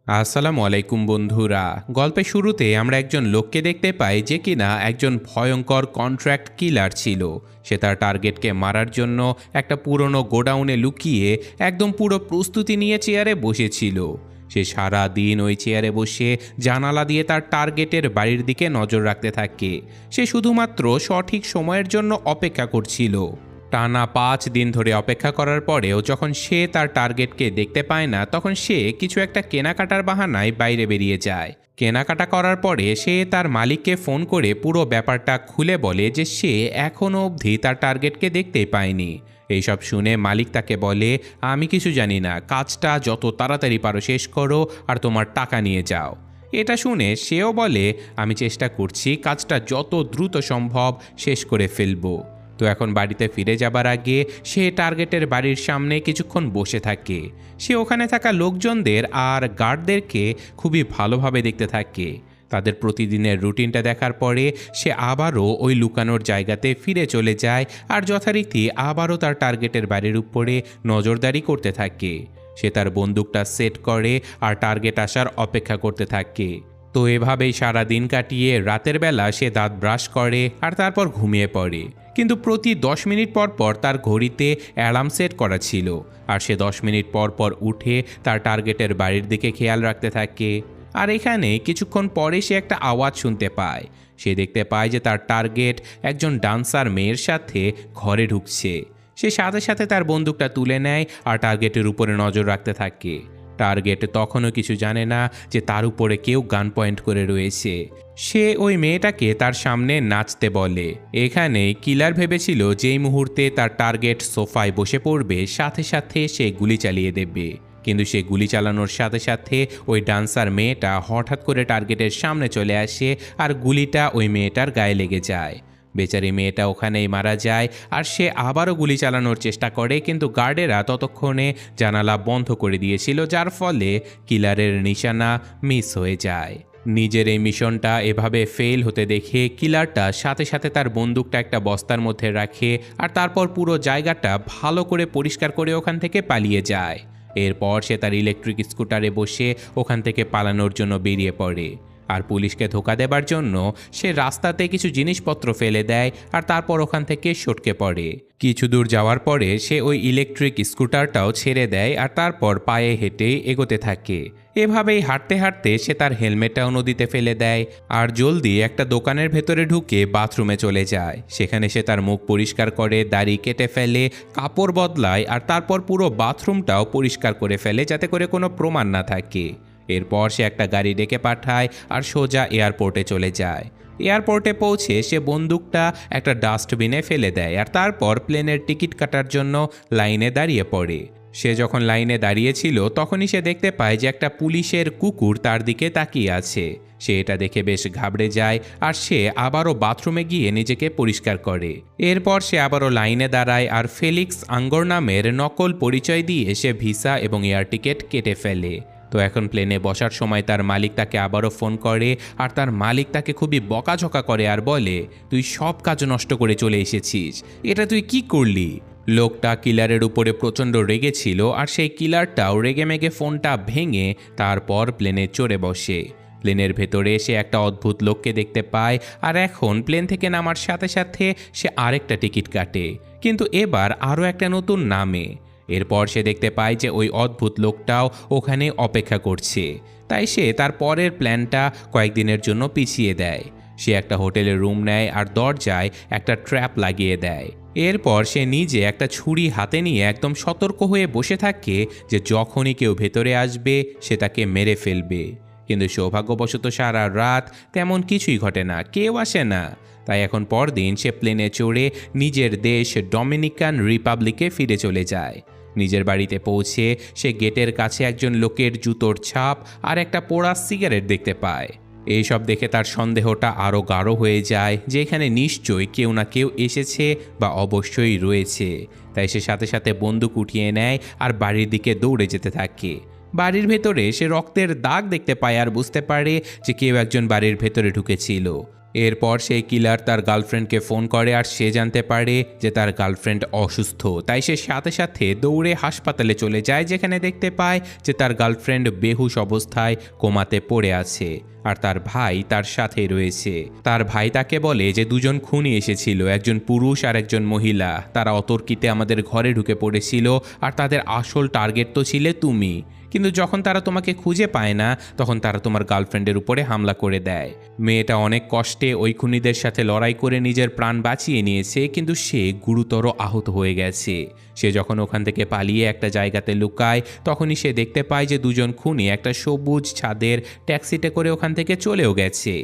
আসসালামু আলাইকুম বন্ধুরা। গল্পের শুরুতে আমরা একজন লোককে দেখতে পাই যে কিনা একজন ভয়ঙ্কর কন্ট্রাক্ট কিলার ছিল। সে তার টার্গেটকে মারার জন্য একটা পুরনো গোডাউনে লুকিয়ে একদম পুরো প্রস্তুতি নিয়ে চেয়ারে বসেছিল। সে সারা দিন ওই চেয়ারে বসে জানালা দিয়ে তার টার্গেটের বাড়ির দিকে নজর রাখতে থাকে। সে শুধুমাত্র সঠিক সময়ের জন্য অপেক্ষা করছিল। টানা 5 দিন ধরে অপেক্ষা করার পরেও যখন সে তার টার্গেটকে দেখতে পায় না, তখন সে কিছু একটা কেনাকাটার বাহানায় বাইরে বেরিয়ে যায়। কেনাকাটা করার পরে সে তার মালিককে ফোন করে পুরো ব্যাপারটা খুলে বলে যে সে এখনও অবধি তার টার্গেটকে দেখতেই পায়নি। এইসব শুনে মালিক তাকে বলে, আমি কিছু জানি না, কাজটা যত তাড়াতাড়ি পারো শেষ করো আর তোমার টাকা নিয়ে যাও। এটা শুনে সেও বলে, আমি চেষ্টা করছি কাজটা যত দ্রুত সম্ভব শেষ করে ফেলবো। তো এখন বাড়িতে ফিরে যাবার আগে সে টার্গেটের বাড়ির সামনে কিছুক্ষণ বসে থাকে। সে ওখানে থাকা লোকজনদের আর গার্ডদেরকে খুবই ভালোভাবে দেখতে থাকে। তাদের প্রতিদিনের রুটিনটা দেখার পরে সে আবারও ওই লুকানোর জায়গাতে ফিরে চলে যায় আর যথারীতি আবারও তার টার্গেটের বাড়ির উপরে নজরদারি করতে থাকে। সে তার বন্দুকটা সেট করে আর টার্গেট আসার অপেক্ষা করতে থাকে। তো এভাবেই সারা দিন কাটিয়ে রাতের বেলা সে দাঁত ব্রাশ করে আর তারপর ঘুমিয়ে পড়ে। কিন্তু প্রতি 10 মিনিট পর পর তার ঘড়িতে অ্যালার্ম সেট করা ছিল আর সে 10 মিনিট পর পর উঠে তার টার্গেটের বাড়ির দিকে খেয়াল রাখতে থাকে। আর এখানে কিছুক্ষণ পরে সে একটা আওয়াজ শুনতে পায়। সে দেখতে পায় যে তার টার্গেট একজন ডান্সার মেয়ের সাথে ঘরে ঢুকছে। সে সাথে সাথে তার বন্দুকটা তুলে নেয় আর টার্গেটের উপরে নজর রাখতে থাকে। টার্গেট তখনও কিছু জানে না যে তার উপরে কেউ গান পয়েন্ট করে রয়েছে। সে ওই মেয়েটাকে তার সামনে নাচতে বলে। এখানে কিলার ভেবেছিল যেই মুহূর্তে তার টার্গেট সোফায় বসে পড়বে সাথে সাথে সে গুলি চালিয়ে দেবে। কিন্তু সে গুলি চালানোর সাথে সাথে ওই ডান্সার মেয়েটা হঠাৎ করে টার্গেটের সামনে চলে আসে আর গুলিটা ওই মেয়েটার গায়ে লেগে যায়। বেচারি মেয়েটা ওখানেই মারা যায় আর সে আবারও গুলি চালানোর চেষ্টা করে, কিন্তু গার্ডেরা ততক্ষণে জানালা বন্ধ করে দিয়েছিল, যার ফলে কিলারের নিশানা মিস হয়ে যায়। নিজের এই মিশনটা এভাবে ফেল হতে দেখে কিলারটা সাথে সাথে তার বন্দুকটা একটা বস্তার মধ্যে রাখে আর তারপর পুরো জায়গাটা ভালো করে পরিষ্কার করে ওখান থেকে পালিয়ে যায়। এরপর সে তার ইলেকট্রিক স্কুটারে বসে ওখান থেকে পালানোর জন্য বেরিয়ে পড়ে। আর পুলিশকে ধোঁকা দেবার জন্য সে রাস্তাতে কিছু জিনিসপত্র ফেলে দেয় আর তারপর ওখান থেকে সটকে পড়ে। কিছু দূর যাওয়ার পরে সে ওই ইলেকট্রিক স্কুটারটাও ছেড়ে দেয় আর তারপর পায়ে হেঁটে এগোতে থাকে। এভাবেই হাঁটতে হাঁটতে সে তার হেলমেটটাও নদীতে ফেলে দেয় আর জলদি একটা দোকানের ভেতরে ঢুকে বাথরুমে চলে যায়। সেখানে সে তার মুখ পরিষ্কার করে, দাড়ি কেটে ফেলে, কাপড় বদলায় আর তারপর পুরো বাথরুমটাও পরিষ্কার করে ফেলে যাতে করে কোনো প্রমাণ না থাকে। এরপর সে একটা গাড়ি ডেকে পাঠায় আর সোজা এয়ারপোর্টে চলে যায়। এয়ারপোর্টে পৌঁছে সে বন্দুকটা একটা ডাস্টবিনে ফেলে দেয় আর তারপর প্লেনের টিকিট কাটার জন্য লাইনে দাঁড়িয়ে পড়ে। সে যখন লাইনে দাঁড়িয়েছিল তখনই সে দেখতে পায় যে একটা পুলিশের কুকুর তার দিকে তাকিয়ে আছে। সে এটা দেখে বেশ ঘাবড়ে যায় আর সে আবারও বাথরুমে গিয়ে নিজেকে পরিষ্কার করে। এরপর সে আবারও লাইনে দাঁড়ায় আর ফেলিক্স আঙ্গর নামের নকল পরিচয় দিয়ে সে ভিসা এবং এয়ার টিকিট কেটে ফেলে। তো এখন প্লেনে বসার সময় তার মালিক তাকে আবারও ফোন করে আর তার মালিক তাকে খুবই বকাঝকা করে আর বলে, তুই সব কাজ নষ্ট করে চলে এসেছিস, এটা তুই কি করলি? লোকটা কিলারের উপরে প্রচণ্ড রেগেছিল আর সেই কিলারটাও রেগেমেগে ফোনটা ভেঙে তারপর প্লেনে চড়ে বসে। প্লেনের ভেতরে সে একটা অদ্ভুত লোককে দেখতে পায় আর এখন প্লেন থেকে নামার সাথে সাথে সে আরেকটা টিকিট কাটে, কিন্তু এবার আরও একটা নতুন নামে। এরপর সে দেখতে পায় যে ওই অদ্ভুত লোকটাও ওখানে অপেক্ষা করছে। তাই সে তার পরের প্ল্যানটা কয়েকদিনের জন্য পিছিয়ে দেয়। সে একটা হোটেলের রুম নেয় আর দরজায় একটা ট্র্যাপ লাগিয়ে দেয়। এরপর সে নিজে একটা ছুরি হাতে নিয়ে একদম সতর্ক হয়ে বসে থাকে যে যখনই কেউ ভেতরে আসবে সে তাকে মেরে ফেলবে। কিন্তু সৌভাগ্যবশত সারা রাত তেমন কিছুই ঘটে না, কেউ আসে না। তাই এখন পরদিন সে প্লেনে চড়ে নিজের দেশ ডমিনিকান রিপাবলিকে ফিরে চলে যায়। নিজের বাড়িতে পৌঁছে সে গেটের কাছে একজন লোকের জুতোর ছাপ আর একটা পোড়া সিগারেট দেখতে পায়। এইসব দেখে তার সন্দেহটা আরও গাঢ় হয়ে যায় যে এখানে নিশ্চয়ই কেউ না কেউ এসেছে বা অবশ্যই রয়েছে। তাই সে সাথে সাথে বন্দুক উঠিয়ে নেয় আর বাড়ির দিকে দৌড়ে যেতে থাকে। বাড়ির ভেতরে সে রক্তের দাগ দেখতে পায় আর বুঝতে পারে যে কেউ একজন বাড়ির ভেতরে ঢুকেছিল। এরপর সেই কিলার তার গার্লফ্রেন্ডকে ফোন করে আর সে জানতে পারে যে তার গার্লফ্রেন্ড অসুস্থ। তাই সে সাথে সাথে দৌড়ে হাসপাতালে চলে যায়, যেখানে দেখতে পায় যে তার গার্লফ্রেন্ড বেহুশ অবস্থায় কোমাতে পড়ে আছে আর তার ভাই তার সাথে রয়েছে। তার ভাই তাকে বলে যে দুজন খুনি এসেছিল, একজন পুরুষ আর একজন মহিলা। তারা অতর্কিতে আমাদের ঘরে ঢুকে পড়েছিল আর তাদের আসল টার্গেট তো ছিলে তুমি, কিন্তু যখন তারা তোমাকে খুঁজে পায় না তখন তারা তোমার গার্লফ্রেন্ডের উপরে হামলা করে দেয়। মেয়েটা অনেক কষ্টে ওই খুনিদের সাথে লড়াই করে নিজের প্রাণ বাঁচিয়ে নিয়েছে, কিন্তু সে গুরুতর আহত হয়ে গেছে। সে যখন ওখান থেকে পালিয়ে একটা জায়গাতে লুকায় তখনই সে দেখতে পায় যে দুজন খুনি একটা সবুজ ছাদের ট্যাক্সিতে করে ওখান থেকে চলেও গেছে।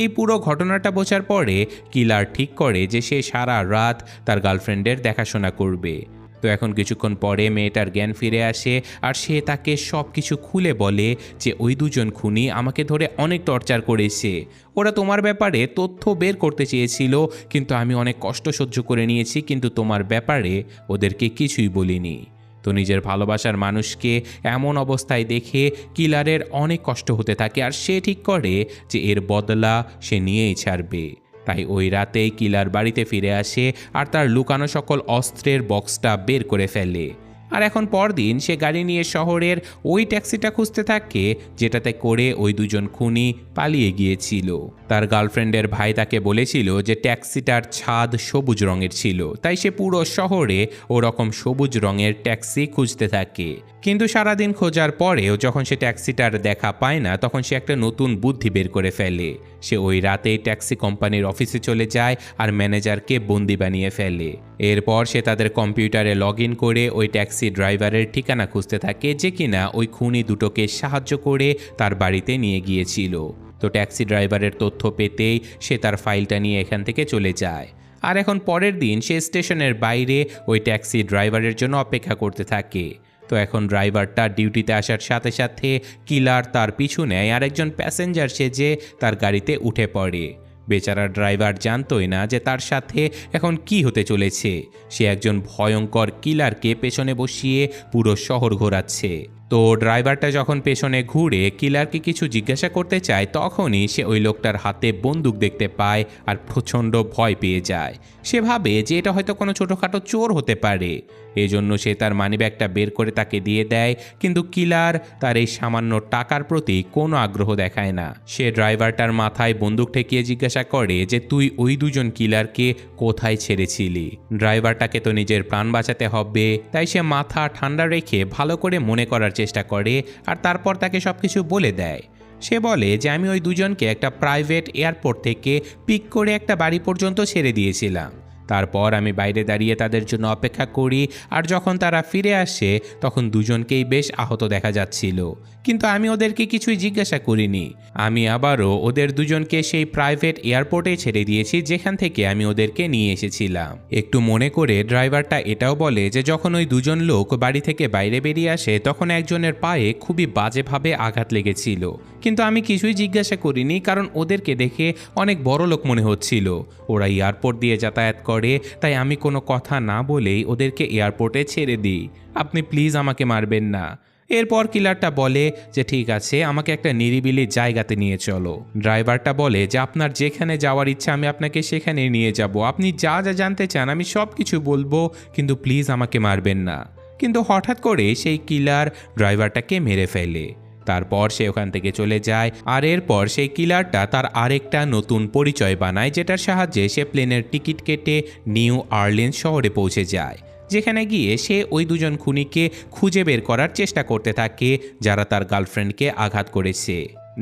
এই পুরো ঘটনাটা বোঝার পরে কিলার ঠিক করে যে সে সারা রাত তার গার্লফ্রেন্ডের দেখাশোনা করবে। তো এখন কিছুক্ষণ পরে মেয়েটার জ্ঞান ফিরে আসে আর সে তাকে সব কিছু খুলে বলে যে ওই দুজন খুনি আমাকে ধরে অনেক টর্চার করেছে। ওরা তোমার ব্যাপারে তথ্য বের করতে চেয়েছিল, কিন্তু আমি অনেক কষ্ট সহ্য করে নিয়েছি, কিন্তু তোমার ব্যাপারে ওদেরকে কিছুই বলিনি। তো নিজের ভালোবাসার মানুষকে এমন অবস্থায় দেখে কিলারের অনেক কষ্ট হতে থাকে আর সে ঠিক করে যে এর বদলা সে নিয়েই ছাড়বে। তাই ওই রাতেই কিলার বাড়িতে ফিরে আসে আর তার লুকানো সকল অস্ত্রের বক্সটা বের করে ফেলে। আর এখন পরদিন সে গাড়ি নিয়ে শহরের ওই ট্যাক্সিটা খুঁজতে থাকে যেটাতে করে ওই দুজন খুনি পালিয়ে গিয়েছিল। তার গার্লফ্রেন্ডের ভাই তাকে বলেছিল যে ট্যাক্সিটার ছাদ সবুজ রঙের ছিল, তাই সে পুরো শহরে ওরকম সবুজ রঙের ট্যাক্সি খুঁজতে থাকে। কিন্তু সারাদিন খোঁজার পরেও যখন সে ট্যাক্সিটার দেখা পায় না তখন সে একটা নতুন বুদ্ধি বের করে ফেলে। সে ওই রাতেই ট্যাক্সি কোম্পানির অফিসে চলে যায় আর ম্যানেজারকে বন্দি বানিয়ে ফেলে। এরপর সে তাদের কম্পিউটারে লগ ইন করে ওই ট্যাক্সি ড্রাইভারের ঠিকানা খুঁজতে থাকে, যে কিনা ওই খুনি দুটোকে সাহায্য করে তার বাড়িতে নিয়ে গিয়েছিল। তো ট্যাক্সি ড্রাইভারের তথ্য পেতেই সে তার ফাইলটা নিয়ে এখান থেকে চলে যায়। আর এখন পরের দিন সে স্টেশনের বাইরে ওই ট্যাক্সি ড্রাইভারের জন্য অপেক্ষা করতে থাকে। তো এখন ড্রাইভারটা ডিউটিতে আসার সাথে সাথে কিলার তার পিছু নেয় আর একজন প্যাসেঞ্জার সেজে তার গাড়িতে উঠে পড়ে। বেচারা ড্রাইভার জানতোই না যে তার সাথে এখন কি হতে চলেছে। সে একজন ভয়ঙ্কর কিলারকে পেছনে বসিয়ে পুরো শহর ঘোরাচ্ছে। তো ড্রাইভারটা যখন পেছনে ঘুরে কিলারকে কিছু জিজ্ঞাসা করতে চায় তখনই সে ওই লোকটার হাতে বন্দুক দেখতে পায় আর প্রচণ্ড ভয় পেয়ে যায়। সে ভাবে যে এটা হয়তো কোনো ছোটোখাটো চোর হতে পারে, এজন্য সে তার মানিব্যাগটা বের করে তাকে দিয়ে দেয়। কিন্তু কিলার তার এই সামান্য টাকার প্রতি কোনো আগ্রহ দেখায় না। সে ড্রাইভারটার মাথায় বন্দুক ঠেকিয়ে জিজ্ঞাসা করে যে তুই ওই দুজন কিলারকে কোথায় ছেড়েছিলি। ড্রাইভারটাকে তো নিজের প্রাণ বাঁচাতে হবে, তাই সে মাথা ঠান্ডা রেখে ভালো করে মনে করার চেষ্টা করে আর তারপর তাকে সবকিছু বলে দেয়। সে বলে যে আমি ওই দুজনকে একটা প্রাইভেট এয়ারপোর্ট থেকে পিক করে একটা বাড়ি পর্যন্ত ছেড়ে দিয়েছিলাম। তারপর আমি বাইরে দাঁড়িয়ে তাদের জন্য অপেক্ষা করি, আর যখন তারা ফিরে আসে তখন দুজনকেই বেশ আহত দেখা যাচ্ছিল, কিন্তু আমি ওদেরকে কিছুই জিজ্ঞাসা করিনি। আমি আবারও ওদের দুজনকে সেই প্রাইভেট এয়ারপোর্টে ছেড়ে দিয়েছি যেখান থেকে আমি ওদেরকে নিয়ে এসেছিলাম। একটু মনে করে ড্রাইভারটা এটাও বলে যে যখন ওই দুজন লোক বাড়ি থেকে বাইরে বেরিয়ে আসে তখন একজনের পায়ে খুবই বাজেভাবে আঘাত লেগেছিল, কিন্তু আমি কিছুই জিজ্ঞাসা করিনি কারণ ওদেরকে দেখে অনেক বড় লোক মনে হচ্ছিল। ওরা এয়ারপোর্ট দিয়ে যাতায়াত করে, তাই আমি কোনো কথা না বলেই ওদেরকে এয়ারপোর্টে ছেড়ে দিই। আপনি প্লিজ আমাকে মারবেন না। এরপর কিলারটা বলে যে ঠিক আছে, আমাকে একটা নিরিবিলি জায়গাতে নিয়ে চলো। ড্রাইভারটা বলে যে আপনার যেখানে যাওয়ার ইচ্ছা আমি আপনাকে সেখানে নিয়ে যাব, আপনি যা যা জানতে চান আমি সব কিছু বলবো, কিন্তু প্লিজ আমাকে মারবেন না। কিন্তু হঠাৎ করে সেই কিলার ড্রাইভারটাকে মেরে ফেলে। তারপর সে ওখান থেকে চলে যায়, আর এরপর সেই কিলারটা তার আরেকটা নতুন পরিচয় বানায়, যেটার সাহায্যে সে প্লেনের টিকিট কেটে নিউ অরলিন্স শহরে পৌঁছে যায়, যেখানে গিয়ে সে ওই দুজন খুনিকে খুঁজে বের করার চেষ্টা করতে থাকে যারা তার গার্লফ্রেন্ডকে আঘাত করেছে।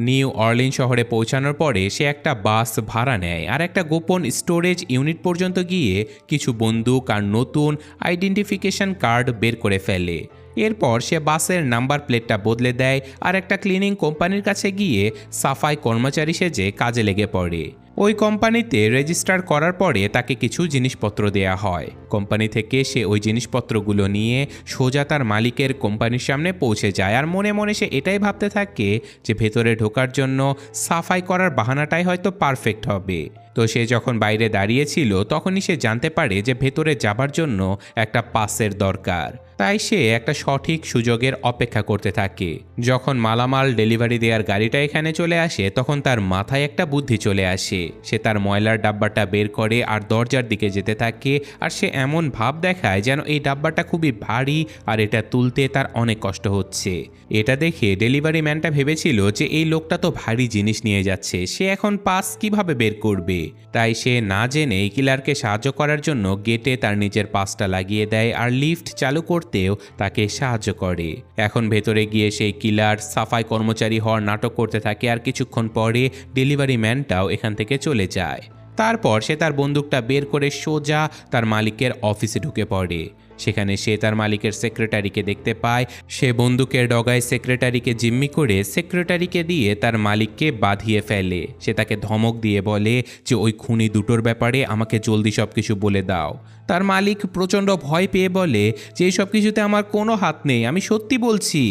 নিউ অরলিন্স শহরে পৌঁছানোর পরে সে একটা বাস ভাড়া নেয় আর একটা গোপন স্টোরেজ ইউনিট পর্যন্ত গিয়ে কিছু বন্দুক আর নতুন আইডেন্টিফিকেশন কার্ড বের করে ফেলে। এরপর সে বাসের নাম্বার প্লেটটা বদলে দেয় আর একটা ক্লিনিং কোম্পানির কাছে গিয়ে সাফাই কর্মচারী সেজে কাজে লেগে পড়ে। ওই কোম্পানিতে রেজিস্টার করার পরে তাকে কিছু জিনিসপত্র দেয়া হয়। কোম্পানি থেকে সে ওই জিনিসপত্রগুলো নিয়ে সোজা তার মালিকের কোম্পানির সামনে পৌঁছে যায়, আর মনে মনে সে এটাই ভাবতে থাকে যে ভেতরে ঢোকার জন্য সাফাই করার বাহানাটাই হয়তো পারফেক্ট হবে। তো সে যখন বাইরে দাঁড়িয়েছিল তখনই সে জানতে পারে যে ভেতরে যাবার জন্য একটা পাসের দরকার। তাই সে একটা সঠিক সুযোগের অপেক্ষা করতে থাকে। যখন মালামাল ডেলিভারি দেওয়ার গাড়িটা এখানে চলে আসে তখন তার মাথায় একটা বুদ্ধি চলে আসে। সে তার ময়লার ডাব্বাটা বের করে আর দরজার দিকে যেতে থাকে, আর সে এমন ভাব দেখায় যেন এই ডাব্বাটা খুবই ভারী আর এটা তুলতে তার অনেক কষ্ট হচ্ছে। এটা দেখে ডেলিভারি ম্যানটা ভেবেছিল যে এই লোকটা তো ভারী জিনিস নিয়ে যাচ্ছে, সে এখন পাস কিভাবে বের করবে। তাই সে না জেনে এই কিলারকে সাহায্য করার জন্য গেটে তার নিজের পাসটা লাগিয়ে দেয় আর লিফট চালু করতেও তাকে সাহায্য করে। এখন ভেতরে গিয়ে সেই কিলার সাফাই কর্মচারী হওয়ার নাটক করতে থাকে, আর কিছুক্ষণ পরে ডেলিভারি ম্যানটাও এখান থেকে চলে যায়। তারপর সে তার বন্দুকটা বের করে সোজা তার মালিকের অফিসে ঢুকে পড়ে। সেখানে সে তার মালিকের সেক্রেটারিকে দেখতে পায়। সে বন্দুকের ডগায় সেক্রেটারিকে জিম্মি করে সেক্রেটারিকে দিয়ে তার মালিককে বাঁধিয়ে ফেলে। সে তাকে ধমক দিয়ে বলে যে ওই খুনি দুটোর ব্যাপারে আমাকে জলদি সব কিছু বলে দাও। তার মালিক প্রচণ্ড ভয় পেয়ে বলে যে এই সব কিছুতে আমার কোনো হাত নেই, আমি সত্যি বলছি।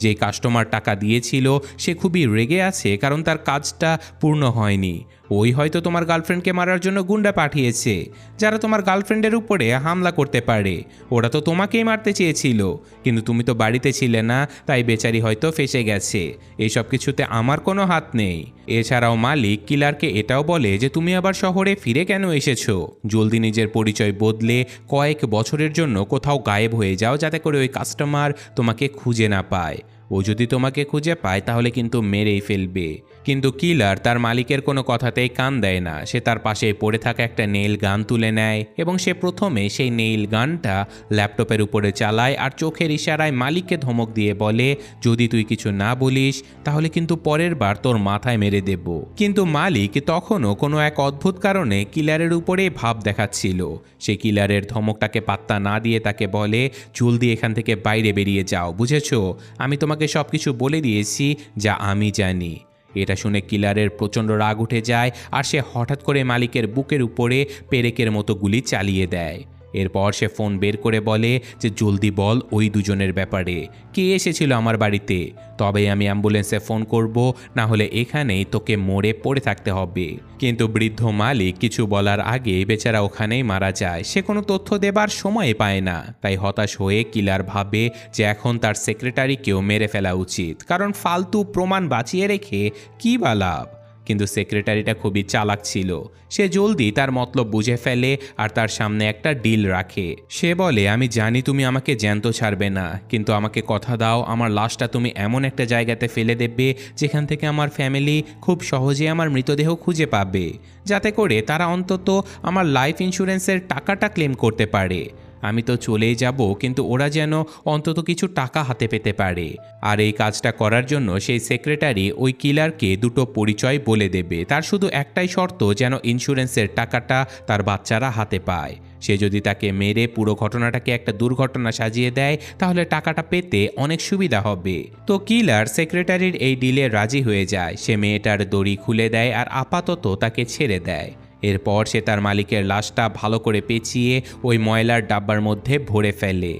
যে কাস্টমার টাকা দিয়েছিল সে খুবই রেগে আছে কারণ তার কাজটা পূর্ণ হয়নি। ওই হয়তো তোমার গার্লফ্রেন্ডকে মারার জন্য গুন্ডা পাঠিয়েছে, যারা তোমার গার্লফ্রেন্ডের উপরে হামলা করতে পারে। ওরা তো তোমাকেই মারতে চেয়েছিল, কিন্তু তুমি তো বাড়িতে ছিলে না, তাই বেচারি হয়তো ফেঁসে গেছে। এই সব কিছুতে আমার কোনো হাত নেই। এছাড়াও মালিক কিলারকে এটাও বলে যে তুমি আবার শহরে ফিরে কেন এসেছো? জলদি নিজের পরিচয় বদলে কয়েক বছরের জন্য কোথাও গায়েব হয়ে যাও, যাতে করে ওই কাস্টমার তোমাকে খুঁজে না পায়। ও যদি তোমাকে খুঁজে পায় তাহলে কিন্তু মেরেই ফেলবে। কিন্তু কিলার তার মালিকের কোনো কথাতেই কান দেয় না। সে তার পাশে পড়ে থাকা একটা নেইল গান তুলে নেয় এবং সে প্রথমে সেই নেইল গানটা ল্যাপটপের উপরে চালায় আর চোখের ইশারায় মালিককে ধমক দিয়ে বলে যদি তুই কিছু না বলিস তাহলে কিন্তু পরের বার তোর মাথায় মেরে দেব। কিন্তু মালিক তখনও কোনো এক অদ্ভুত কারণে কিলারের উপরেই ভাব দেখাচ্ছিল। সে কিলারের ধমকটাকে পাত্তা না দিয়ে তাকে বলে জলদি এখান থেকে বাইরে বেরিয়ে যাও, বুঝেছো? আমি তোমাকে সব কিছু বলে দিয়েছি যা আমি জানি। এটা শুনে কিলারের প্রচণ্ড রাগ উঠে যায় আর সে হঠাৎ করে মালিকের বুকের উপরে পেরেকের মতো গুলি চালিয়ে দেয়। এরপর সে ফোন বের করে বলে যে জলদি বল ওই দুজনের ব্যাপারে, কে এসেছিল আমার বাড়িতে, তবেই আমি অ্যাম্বুলেন্সে ফোন করব, না হলে এখানেই তোকে মরে পড়ে থাকতে হবে। কিন্তু বৃদ্ধ মালিক কিছু বলার আগে বেচারা ওখানেই মারা যায়। সে কোনো তথ্য দেবার সময় পায় না। তাই হতাশ হয়ে কিলার ভাবে যে এখন তার সেক্রেটারিকেও মেরে ফেলা উচিত, কারণ ফালতু প্রমাণ বাঁচিয়ে রেখে কী বা লাভ। কিন্তু সেক্রেটারিটা খুবই চালাক ছিল। সে জলদি তার মতলব বুঝে ফেলে আর তার সামনে একটা ডিল রাখে। সে বলে আমি জানি তুমি আমাকে জ্যান্ত ছাড়বে না, কিন্তু আমাকে কথা দাও আমার লাশটা তুমি এমন একটা জায়গাতে ফেলে দেবে যেখান থেকে আমার ফ্যামিলি খুব সহজে আমার মৃতদেহ খুঁজে পাবে, যাতে করে তারা অন্তত আমার লাইফ ইন্স্যুরেন্সের টাকাটা ক্লেম করতে পারে। আমি তো চলেই যাব, কিন্তু ওরা যেন অন্তত কিছু টাকা হাতে পেতে পারে। আর এই কাজটা করার জন্য সেই সেক্রেটারি ওই কিলারকে দুটো পরিচয় বলে দেবে। তার শুধু একটাই শর্ত, যেন ইন্স্যুরেন্সের টাকাটা তার বাচ্চারা হাতে পায়। সে যদি তাকে মেরে পুরো ঘটনাটাকে একটা দুর্ঘটনা সাজিয়ে দেয় তাহলে টাকাটা পেতে অনেক সুবিধা হবে। তো কিলার সেক্রেটারির এই ডিলে রাজি হয়ে যায়। সে মেয়েটার দড়ি খুলে দেয় আর আপাতত তাকে ছেড়ে দেয়। এরপর সে তার মালিকের লাশটা ভালো করে পেঁচিয়ে ওই ময়লার ডাব্বার মধ্যে ভরে ফেলে।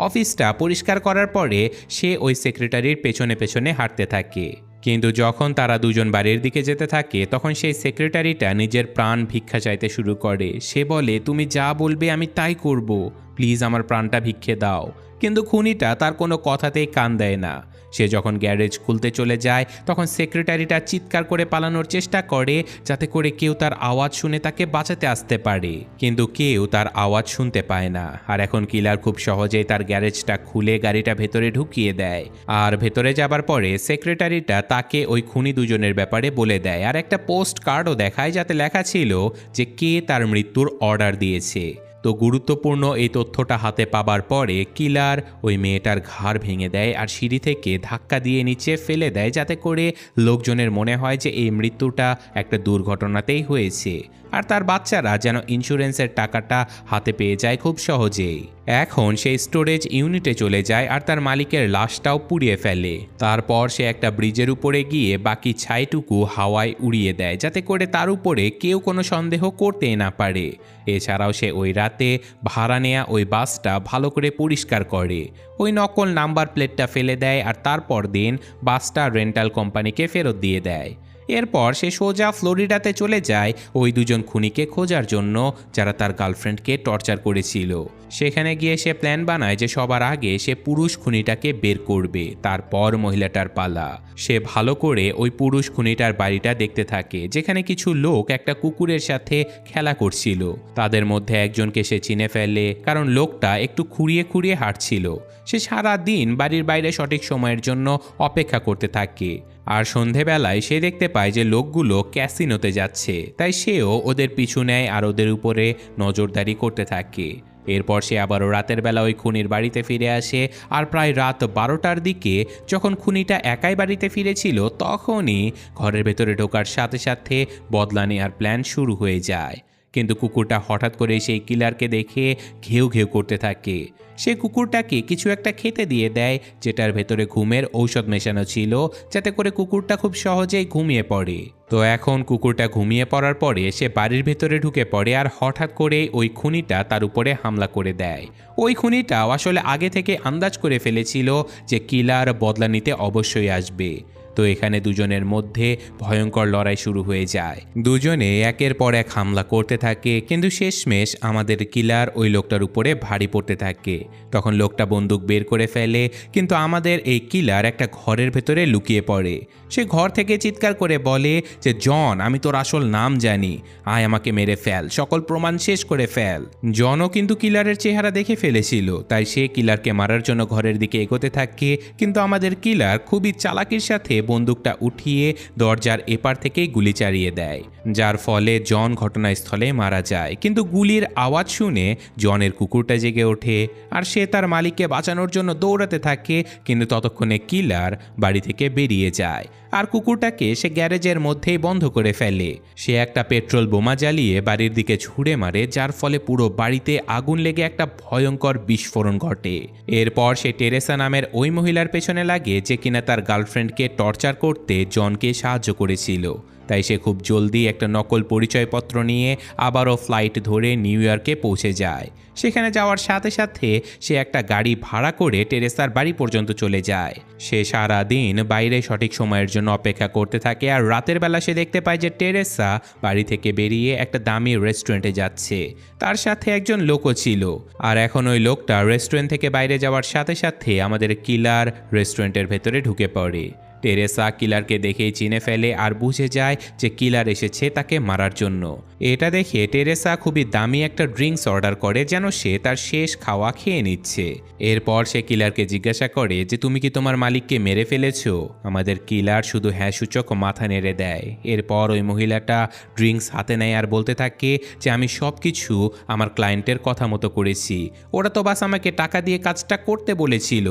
অফিসটা পরিষ্কার করার পরে সে ওই সেক্রেটারির পেছনে পেছনে হাঁটতে থাকে। কিন্তু যখন তারা দুজন বাড়ির দিকে যেতে থাকে তখন সেই সেক্রেটারিটা নিজের প্রাণ ভিক্ষা চাইতে শুরু করে। সে বলে তুমি যা বলবে আমি তাই করব, প্লিজ আমার প্রাণটা ভিক্ষে দাও। কিন্তু খুনিটা তার কোনো কথাতেই কান দেয় না। সে যখন গ্যারেজ খুলতে চলে যায় তখন সেক্রেটারিটা চিৎকার করে পালানোর চেষ্টা করে, যাতে করে কেউ তার আওয়াজ শুনে তাকে বাঁচাতে আসতে পারে, কিন্তু কেউ তার আওয়াজ শুনতে পায় না। আর এখন কিলার খুব সহজেই তার গ্যারেজটা খুলে গাড়িটা ভেতরে ঢুকিয়ে দেয়। আর ভেতরে যাবার পরে সেক্রেটারিটা তাকে ওই খুনি দুজনের ব্যাপারে বলে দেয় আর একটা পোস্ট কার্ডও দেখায়, যাতে লেখা ছিল যে কে তার মৃত্যুর অর্ডার দিয়েছে। তো গুরুত্বপূর্ণ এই তথ্যটা হাতে পাবার পরে কিলার ওই মেয়েটার ঘাড় ভেঙে দেয় আর সিঁড়ি থেকে ধাক্কা দিয়ে নিচে ফেলে দেয়, যাতে করে লোকজনের মনে হয় যে এই মৃত্যুটা একটা দুর্ঘটনাতেই হয়েছে আর তার বাচ্চারা যেন ইন্স্যুরেন্সের টাকাটা হাতে পেয়ে যায় খুব সহজেই। এখন সেই স্টোরেজ ইউনিটে চলে যায় আর তার মালিকের লাশটাও পুড়িয়ে ফেলে। তারপর সে একটা ব্রিজের উপরে গিয়ে বাকি ছাইটুকু হাওয়ায় উড়িয়ে দেয়, যাতে করে তার উপরে কেউ কোনো সন্দেহ করতেই না পারে। এছাড়াও সে ওই রাতে ভাড়া নেয়া ওই বাসটা ভালো করে পরিষ্কার করে, ওই নকল নাম্বার প্লেটটা ফেলে দেয় আর তারপর দিন বাসটা রেন্টাল কোম্পানিকে ফেরত দিয়ে দেয়। এরপর সে সোজা ফ্লোরিডাতে চলে যায় ওই দুজন খুনিকে খোঁজার জন্য যারা তার গার্লফ্রেন্ডকে টর্চার করেছিল। সেখানে গিয়ে সে প্ল্যান বানায় যে সবার আগে সে পুরুষ খুনিটাকে বের করবে, তারপর মহিলাটার পালা। সে ভালো করে ওই পুরুষ খুনিটার বাড়িটা দেখতে থাকে, যেখানে কিছু লোক একটা কুকুরের সাথে খেলা করছিল। তাদের মধ্যে একজনকে সে চিনে ফেলে, কারণ লোকটা একটু খুঁড়িয়ে খুঁড়িয়ে হাঁটছিল। সে সারা দিন বাড়ির বাইরে সঠিক সময়ের জন্য অপেক্ষা করতে থাকে। আর সন্ধেবেলায় সে দেখতে পায় যে লোকগুলো ক্যাসিনোতে যাচ্ছে, তাই সেও ওদের পিছু নেয় আর ওদের উপরে নজরদারি করতে থাকে। এরপর সে আবারও রাতের বেলা ওই খুনির বাড়িতে ফিরে আসে, আর প্রায় রাত 12টার দিকে যখন খুনিটা একাই বাড়িতে ফিরেছিল, তখনই ঘরের ভেতরে ঢোকার সাথে সাথে বদলা নেওয়ার প্ল্যান শুরু হয়ে যায়। কিন্তু কুকুরটা হঠাৎ করে সেই কিলারকে দেখে ঘেউ ঘেউ করতে থাকে। সে কুকুরটাকে কিছু একটা খেতে দিয়ে দেয়, যেটার ভেতরে ঘুমের ঔষধ মেশানো ছিল, যাতে করে কুকুরটা খুব সহজেই ঘুমিয়ে পড়ে। তো এখন কুকুরটা ঘুমিয়ে পড়ার পরে সে বাড়ির ভেতরে ঢুকে পড়ে, আর হঠাৎ করে ওই খুনিটা তার উপরে হামলা করে দেয়। ওই খুনিটাও আসলে আগে থেকে আন্দাজ করে ফেলেছিল যে কিলার বদলা নিতে অবশ্যই আসবে। তো এখানে দুজনের মধ্যে ভয়ঙ্কর লড়াই শুরু হয়ে যায়। দুজনে একের পর এক হামলা করতে থাকে, কিন্তু শেষমেশ আমাদের কিলার ওই লোকটার উপরে ভারী পড়তে থাকে। তখন লোকটা বন্দুক বের করে ফেলে, কিন্তু আমাদের এই কিলার একটা ঘরের ভেতরে লুকিয়ে পড়ে। সে ঘর থেকে চিৎকার করে বলে যে, জন, আমি তোর আসল নাম জানি, আয় আমাকে মেরে ফেল, সকল প্রমাণ শেষ করে ফেল। জনও কিন্তু কিলারের চেহারা দেখে ফেলেছিল, তাই সে কিলারকে মারার জন্য ঘরের দিকে এগোতে থাকে। কিন্তু আমাদের কিলার খুবই চালাকির সাথে বন্দুকটা উঠিয়ে দরজার এপার থেকেই গুলি চালিয়ে দেয়, যার ফলে জন ঘটনাস্থলে মারা যায়। কিন্তু গুলির আওয়াজ শুনে জনের কুকুরটা জেগে ওঠে, আর সে তার মালিককে বাঁচানোর জন্য দৌড়াতে থাকে। কিন্তু ততক্ষণে কিলার বাড়ি থেকে বেরিয়ে যায়, আর কুকুরটাকে সে গ্যারেজের মধ্যেই বন্ধ করে ফেলে। সে একটা পেট্রোল বোমা জ্বালিয়ে বাড়ির দিকে ছুঁড়ে মারে, যার ফলে পুরো বাড়িতে আগুন লেগে একটা ভয়ঙ্কর বিস্ফোরণ ঘটে। এরপর সে টেরেসা নামের ওই মহিলার পেছনে লাগে, যে কিনা তার গার্লফ্রেন্ডকে টর্চার করতে জনকে সাহায্য করেছিল। তাই সে খুব জলদি একটা নকল পরিচয়পত্র নিয়ে আবারও ফ্লাইট ধরে নিউ ইয়র্কে পৌঁছে যায়। সেখানে যাওয়ার সাথে সাথে সে একটা গাড়ি ভাড়া করে টেরেসার বাড়ি পর্যন্ত চলে যায়। সে সারা দিন বাইরে সঠিক সময়ের জন্য অপেক্ষা করতে থাকে, আর রাতের বেলা সে দেখতে পায় যে টেরেসা বাড়ি থেকে বেরিয়ে একটা দামি রেস্টুরেন্টে যাচ্ছে। তার সাথে একজন লোকও ছিল, আর এখন ওই লোকটা রেস্টুরেন্ট থেকে বাইরে যাওয়ার সাথে সাথে আমাদের কিলার রেস্টুরেন্টের ভেতরে ঢুকে পড়ে। টেরেসা কিলারকে দেখেই চিনে ফেলে আর বুঝে যায় যে কিলার এসেছে তাকে মারার জন্য। এটা দেখে টেরেসা খুবই দামি একটা ড্রিঙ্কস অর্ডার করে, যেন সে তার শেষ খাওয়া খেয়ে নিচ্ছে। এরপর সে কিলারকে জিজ্ঞাসা করে যে, তুমি কি তোমার মালিককে মেরে ফেলেছো? আমাদের কিলার শুধু হ্যাঁ সূচক মাথা নেড়ে দেয়। এরপর ওই মহিলাটা ড্রিঙ্কস হাতে নেয় আর বলতে থাকে যে, আমি সব কিছু আমার ক্লায়েন্টের কথা মতো করেছি, ওরা তো বাস আমাকে টাকা দিয়ে কাজটা করতে বলেছিল,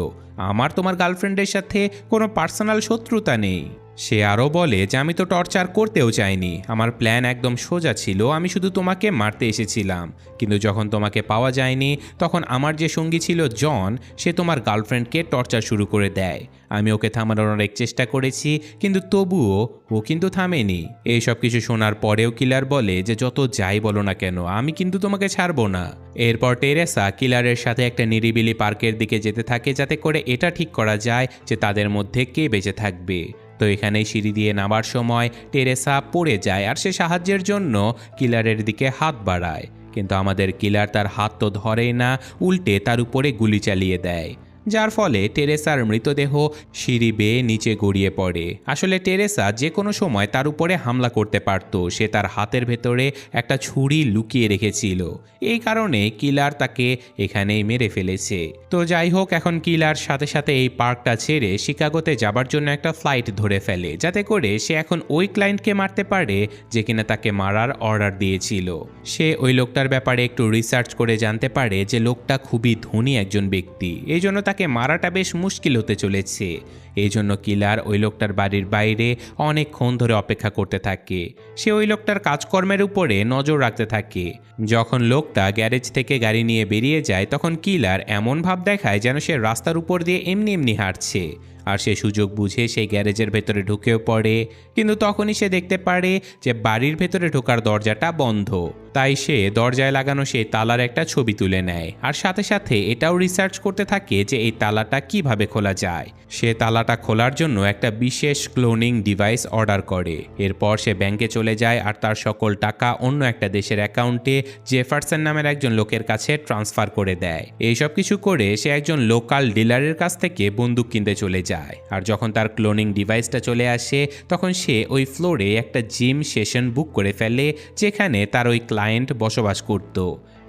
আমার তোমার গার্লফ্রেন্ডের সাথে কোনো পার্সোনাল শত্রুতা নেই। সে আরও বলে যে, আমি তো টর্চার করতেও চাইনি, আমার প্ল্যান একদম সোজা ছিল, আমি শুধু তোমাকে মারতে এসেছিলাম। কিন্তু যখন তোমাকে পাওয়া যায়নি, তখন আমার যে সঙ্গী ছিল জন, সে তোমার গার্লফ্রেন্ডকে টর্চার শুরু করে দেয়। আমি ওকে থামানোর অনেক চেষ্টা করেছি, কিন্তু তবুও ও কিন্তু থামেনি। এই সব কিছু শোনার পরেও কিলার বলে যে, যত যাই বলো না কেন, আমি কিন্তু তোমাকে ছাড়বো না। এরপর টেরেসা কিলারের সাথে একটা নিরিবিলি পার্কের দিকে যেতে থাকে, যাতে করে এটা ঠিক করা যায় যে তাদের মধ্যে কে বেঁচে থাকবে। তো এখানেই সিঁড়ি দিয়ে নামার সময় টেরেসা পড়ে যায়, আর সে সাহায্যের জন্য কিলারের দিকে হাত বাড়ায়। কিন্তু আমাদের কিলার তার হাত তো ধরেই না, উল্টে তার উপরে গুলি চালিয়ে দেয়, যার ফলে টেরেসার মৃতদেহ সিঁড়ি বেয়ে নিচে গড়িয়ে পড়ে। আসলে টেরেসা যে কোনো সময় তার উপরে হামলা করতে পারত, সে তার হাতের ভেতরে একটা ছুরি লুকিয়ে রেখেছিল, এই কারণে কিলার তাকে এখানেই মেরে ফেলেছে। তো যাই হোক, এখন কিলার সাথে সাথে এই পার্কটা ছেড়ে শিকাগোতে যাবার জন্য একটা ফ্লাইট ধরে ফেলে, যাতে করে সে এখন ওই ক্লায়েন্টকে মারতে পারে যে কিনা তাকে মারার অর্ডার দিয়েছিল। সে ওই লোকটার ব্যাপারে একটু রিসার্চ করে জানতে পারে যে লোকটা খুবই ধনী একজন ব্যক্তি, এই জন্য তাকে মারাটা বেশ মুশকিল হতে চলেছে। এই জন্য কিলার ওই লোকটার বাড়ির বাইরে অনেকক্ষণ ধরে অপেক্ষা করতে থাকে। সে ওই লোকটার কাজকর্মের উপরে নজর রাখতে থাকে। যখন লোকটা গ্যারেজ থেকে গাড়ি নিয়ে বেরিয়ে যায়, তখন কিলার এমন ভাব দেখায় যেন সে রাস্তার উপর দিয়ে এমনি এমনি হাঁটছে, আর সে সুযোগ বুঝে সেই গ্যারেজের ভেতরে ঢুকেও পড়ে। কিন্তু তখনই সে দেখতে পারে যে বাড়ির ভেতরে ঢোকার দরজাটা বন্ধ। তাই সে দরজায় লাগানো সেই তালার একটা ছবি তুলে নেয় আর সাথে সাথে এটাও রিসার্চ করতে থাকে যে এই তালাটা কিভাবে খোলা যায়। সে তালাটা খোলার জন্য একটা বিশেষ ক্লোনিং ডিভাইস অর্ডার করে। এরপর সে ব্যাংকে চলে যায় আর তার সকল টাকা অন্য একটা দেশের অ্যাকাউন্টে জেফারসন নামের একজন লোকের কাছে ট্রান্সফার করে দেয়। এইসব কিছু করে সে একজন লোকাল ডিলারের কাছ থেকে বন্দুক কিনতে চলে যায়। আর যখন তার ক্লোনিং ডিভাইসটা চলে আসে তখন সে ওই ফ্লোরে একটা জিম সেশন বুক করে ফেলে যেখানে তার ওই ক্লায়েন্ট বসবাস করত।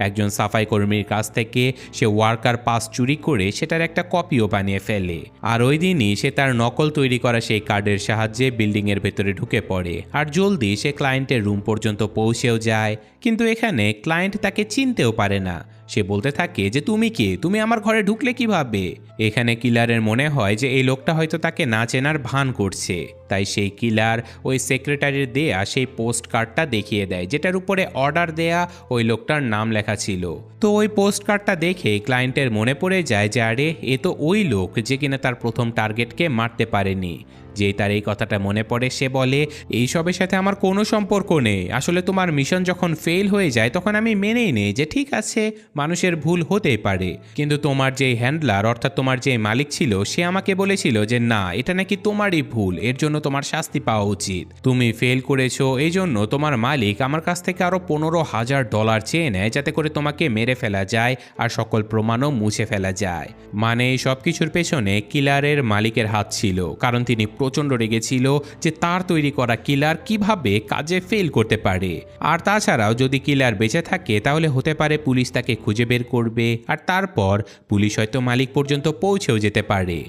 একজন সাফাই কর্মীর কাছ থেকে সে ওয়ার্কার পাস চুরি করে সেটার একটা কপিও বানিয়ে ফেলে। আর ওই দিনই সে তার নকল তৈরি করা সেই কার্ডের সাহায্যে বিল্ডিংয়ের ভেতরে ঢুকে পড়ে আর জলদি সে ক্লায়েন্টের রুম পর্যন্ত পৌঁছেও যায়। কিন্তু এখানে ক্লায়েন্ট তাকে চিনতেও পারে না। সে বলতে থাকে যে তুমি কে, তুমি আমার ঘরে ঢুকলে কিভাবে। এখানে কিলারের মনে হয় যে এই লোকটা হয়তো তাকে না চেনার ভান করছে, তাই সেই কিলার ওই সেক্রেটারির দেয়া সেই পোস্ট কার্ডটা দেখিয়ে দেয় যেটার উপরে অর্ডার দেয়া ওই লোকটার নাম লেখা ছিল। তো ওই পোস্ট কার্ডটা দেখে ক্লায়েন্টের মনে পড়ে যায় যে আরে এ তো ওই লোক যে কিনা তার প্রথম টার্গেটকে মারতে পারেনি। যেই তার এই কথাটা মনে পড়ে সে বলে এইসবের সাথে আমার কোনো সম্পর্ক নেই, আসলে তোমার মিশন যখন ফেল হয়ে যায় তখন আমি মেনেই নেই যে ঠিক আছে মানুষের ভুল হতেই পারে, কিন্তু তোমার যেই হ্যান্ডলার অর্থাৎ তোমার যে মালিক ছিল সে আমাকে বলেছিল যে না এটা নাকি তোমারই ভুল, এর জন্য তোমার শাস্তি পাওয়া উচিত। তুমি ফেল করেছো এই জন্য তোমার মালিক আমার কাছ থেকে আরও $15,000 চেয়ে নেয় যাতে করে তোমাকে মেরে ফেলা যায় আর সকল প্রমাণও মুছে ফেলা যায়। মানে এই সব কিছুর পেছনে কিলারের মালিকের হাত ছিল, কারণ তিনি প্রচণ্ড রেগেছিল যে তার তৈরি করা কিলার কিভাবে কাজে ফেল করতে পারে। আর তাছাড়াও যদি কিলার বেঁচে থাকে তাহলে হতে পারে পুলিশ তাকে খুঁজে বের করবে আর তারপর পুলিশ হয়তো মালিক পর্যন্ত পৌঁছেও যেতে পারে।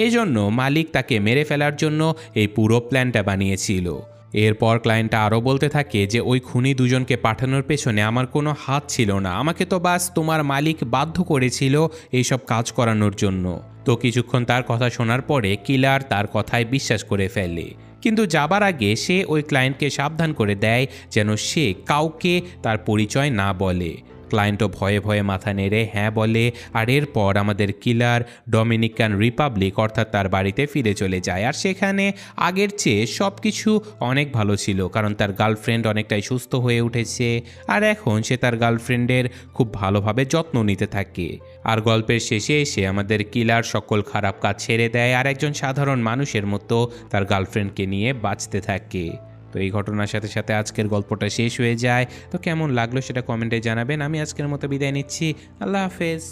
এজন্য মালিক তাকে মেরে ফেলার জন্য এই পুরো প্ল্যানটা বানিয়েছিল। এরপর ক্লায়েন্টটা আরও বলতে থাকে যে ওই খুনি দুজনকে পাঠানোর পেছনে আমার কোনো হাত ছিল না, আমাকে তো বাস তোমার মালিক বাধ্য করেছিল এইসব কাজ করানোর জন্য। তো কিছুক্ষণ তার কথা শোনার পরে কিলার তার কথায় বিশ্বাস করে ফেলে, কিন্তু যাবার আগে সে ওই ক্লায়েন্টকে সাবধান করে দেয় যেন সে কাউকে তার পরিচয় না বলে। ক্লায়েন্টও ভয়ে ভয়ে মাথা নেড়ে হ্যাঁ বলে। আর এরপর আমাদের কিলার ডমিনিকান রিপাবলিক অর্থাৎ তার বাড়িতে ফিরে চলে যায়। আর সেখানে আগের চেয়ে সব কিছু অনেক ভালো ছিল, কারণ তার গার্লফ্রেন্ড অনেকটাই সুস্থ হয়ে উঠেছে আর এখন সে তার গার্লফ্রেন্ডের খুব ভালোভাবে যত্ন নিতে থাকে। আর গল্পের শেষে এসে আমাদের কিলার সকল খারাপ কাজ ছেড়ে দেয় আর একজন সাধারণ মানুষের মতো তার গার্লফ্রেন্ডকে নিয়ে বাঁচতে থাকে। তো এই ঘটনার সাথে সাথে আজকের গল্পটা শেষ হয়ে যায়। তো কেমন লাগলো সেটা কমেন্টে জানাবেন। আমি আজকের মতো বিদায় নিচ্ছি। আল্লাহ হাফেজ।